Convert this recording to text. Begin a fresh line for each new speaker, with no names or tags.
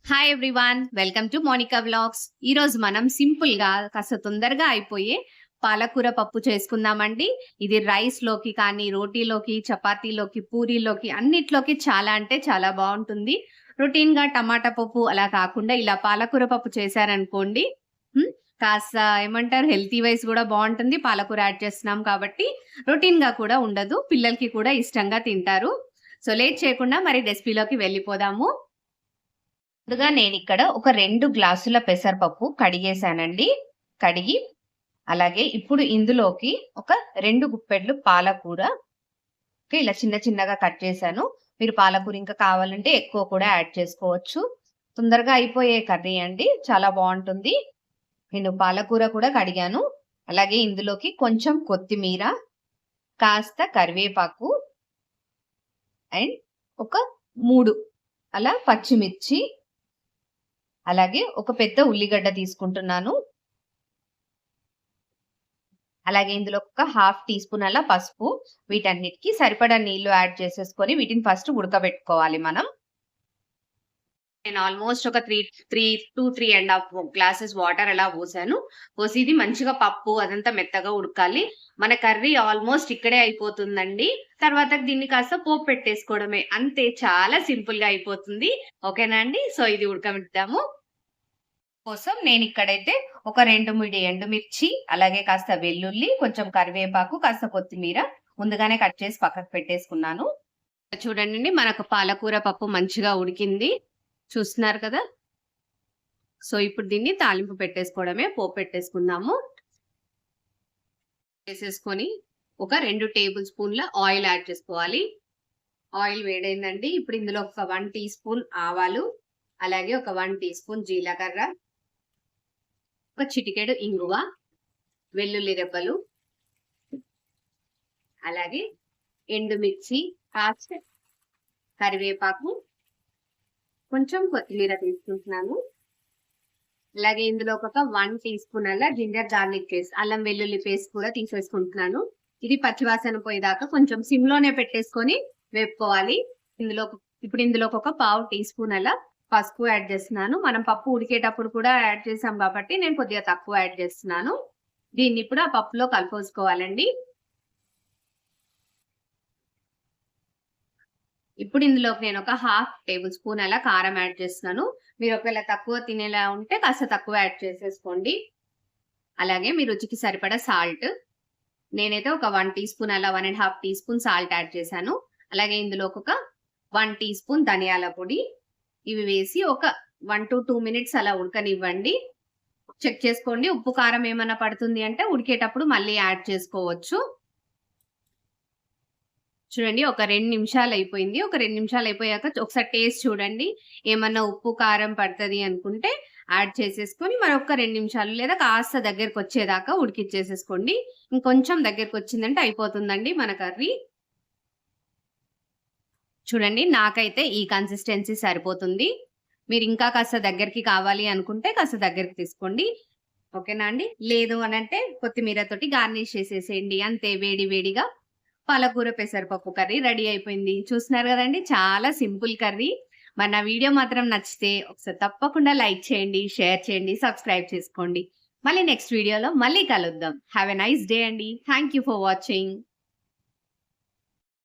Hi everyone, welcome to Monika vlogs. ఈ రోజు మనం సింపుల్ గా కాస్త తొందరగా అయిపోయే పాలకూర పప్పు చేసుకుందామండి. ఇది రైస్ లోకి కానీ, రోటీలోకి, చపాతీలోకి, పూరీలోకి అన్నిట్లోకి చాలా అంటే చాలా బాగుంటుంది. రొటీన్ గా టమాటా పప్పు అలా కాకుండా ఇలా పాలకూర పప్పు చేశారనుకోండి, కాస్త ఏమంటారు, హెల్తీ వైజ్ కూడా బాగుంటుంది. పాలకూర యాడ్ చేస్తున్నాం కాబట్టి రొటీన్ గా కూడా ఉండదు, పిల్లలకి కూడా ఇష్టంగా తింటారు. సో లేట్ చేయకుండా మరి రెసిపీలోకి వెళ్ళిపోదాము. ముందుగా నేను ఇక్కడ ఒక 2 గ్లాసుల పెసరపప్పు కడిగేశానండి. కడిగి అలాగే ఇప్పుడు ఇందులోకి ఒక 2 గుప్పెళ్ళు పాలకూర ఇలా చిన్న చిన్నగా కట్ చేశాను. మీరు పాలకూర ఇంకా కావాలంటే ఎక్కువ కూడా యాడ్ చేసుకోవచ్చు. తొందరగా అయిపోయే కర్రీ అండి, చాలా బాగుంటుంది. నేను పాలకూర కూడా కడిగాను. అలాగే ఇందులోకి కొంచెం కొత్తిమీర, కాస్త కరివేపాకు అండ్ ఒక 3 అలా పచ్చిమిర్చి, అలాగే ఒక పెద్ద ఉల్లిగడ్డ తీసుకుంటున్నాను. అలాగే ఇందులో ఒక 1/2 టీ స్పూన్ అలా పసుపు. వీటన్నిటికీ సరిపడా నీళ్లు యాడ్ చేసేసుకొని వీటిని ఫస్ట్ ఉడకబెట్టుకోవాలి మనం. నేను ఆల్మోస్ట్ ఒక 3.5 గ్లాసెస్ వాటర్ అలా పోసాను. పోసి ఇది మంచిగా పప్పు అదంతా మెత్తగా ఉడకాలి. మన కర్రీ ఆల్మోస్ట్ ఇక్కడే అయిపోతుందండి. తర్వాత దీన్ని కాస్త పోపు పెట్టేసుకోవడమే, అంతే. చాలా సింపుల్ గా అయిపోతుంది. ఓకేనా అండి? సో ఇది ఉడకబెడతాము. కోసం నేను ఇక్కడైతే ఒక 2 ఎండుమిర్చి, అలాగే కాస్త వెల్లుల్లి, కొంచెం కరివేపాకు, కాస్త కొత్తిమీర ముందుగానే కట్ చేసి పక్కకు పెట్టేసుకున్నాను. చూడండి, మనకు పాలకూర పప్పు మంచిగా ఉడికింది, చూస్తున్నారు కదా. సో ఇప్పుడు దీన్ని తాలింపు పెట్టేసుకోవడమే. పోపు పెట్టేసుకుందాము. వేసేసుకొని ఒక 2 టేబుల్ స్పూన్ల ఆయిల్ యాడ్ చేసుకోవాలి. ఆయిల్ వేడైందండి. ఇప్పుడు ఇందులో ఒక 1 టీ స్పూన్ ఆవాలు, అలాగే ఒక 1 టీ స్పూన్ జీలకర్ర, ఒక చిటికెడు ఇంగువ, వెల్లుల్లి రెబ్బలు, అలాగే ఎండుమిర్చి, కాస్త కరివేపాకు, కొంచెం కొత్తిమీర తీసుకుంటున్నాను. అలాగే ఇందులో ఒక 1 టీ స్పూన్ అలా జింజర్ గార్లిక్ పేస్ట్, అల్లం వెల్లుల్లి పేస్ట్ కూడా తీసేసుకుంటున్నాను. ఇది పచ్చివాసన పోయేదాకా కొంచెం సిమ్ లోనే పెట్టేసుకొని వేపుకోవాలి. ఇప్పుడు ఇందులో ఒక 1/2 టీ స్పూన్ అలా పసుపు యాడ్ చేస్తున్నాను. మనం పప్పు ఉడికేటప్పుడు కూడా యాడ్ చేసాం కాబట్టి నేను కొద్దిగా తక్కువ యాడ్ చేస్తున్నాను. దీన్ని ఇప్పుడు ఆ పప్పులో కలిపేసుకోవాలండి. ఇప్పుడు ఇందులోకి నేను ఒక 1/2 టేబుల్ స్పూన్ అలా కారం యాడ్ చేస్తున్నాను. మీరు ఒకవేళ తక్కువ తినేలా ఉంటే కాస్త తక్కువ యాడ్ చేసేసుకోండి. అలాగే మీ రుచికి సరిపడా సాల్ట్. నేనైతే ఒక 1 టీ స్పూన్ అలా 1.5 టీ స్పూన్ సాల్ట్ యాడ్ చేశాను. అలాగే ఇందులోకి ఒక 1 టీ స్పూన్ ధనియాల పొడి. ఇవి వేసి ఒక 1 to 2 మినిట్స్ అలా ఉడకనివ్వండి. చెక్ చేసుకోండి, ఉప్పు కారం ఏమైనా పడుతుంది అంటే ఉడికేటప్పుడు మళ్ళీ యాడ్ చేసుకోవచ్చు. చూడండి, ఒక 2 నిమిషాలు అయిపోయింది. ఒక 2 నిమిషాలు అయిపోయాక ఒకసారి టేస్ట్ చూడండి. ఏమన్నా ఉప్పు కారం పడుతుంది అనుకుంటే యాడ్ చేసేసుకొని మరొక 2 నిమిషాలు లేదా కాస్త దగ్గరకు వచ్చేదాకా ఉడికిచ్చేసేసుకోండి. ఇంకొంచెం దగ్గరకు వచ్చిందంటే అయిపోతుందండి మన కర్రీ. చూడండి, నాకైతే ఈ కన్సిస్టెన్సీ సరిపోతుంది. మీరు ఇంకా కాస్త దగ్గరికి కావాలి అనుకుంటే కాస్త దగ్గరికి తీసుకోండి. ఓకేనా అండి? లేదు అనంటే కొత్తిమీరతోటి గార్నిష్ చేసేసేయండి. అంతే, వేడి వేడిగా పాలకూర పెసరపప్పు కర్రీ రెడీ అయిపోయింది. చూస్తున్నారు కదండి, చాలా సింపుల్ కర్రీ. మరి నా వీడియో మాత్రం నచ్చితే ఒకసారి తప్పకుండా లైక్ చేయండి, షేర్ చేయండి, సబ్స్క్రైబ్ చేసుకోండి. మళ్ళీ నెక్స్ట్ వీడియోలో మళ్ళీ కలుద్దాం. హ్యావ్ ఎ నైస్ డే అండి. Thank you for watching.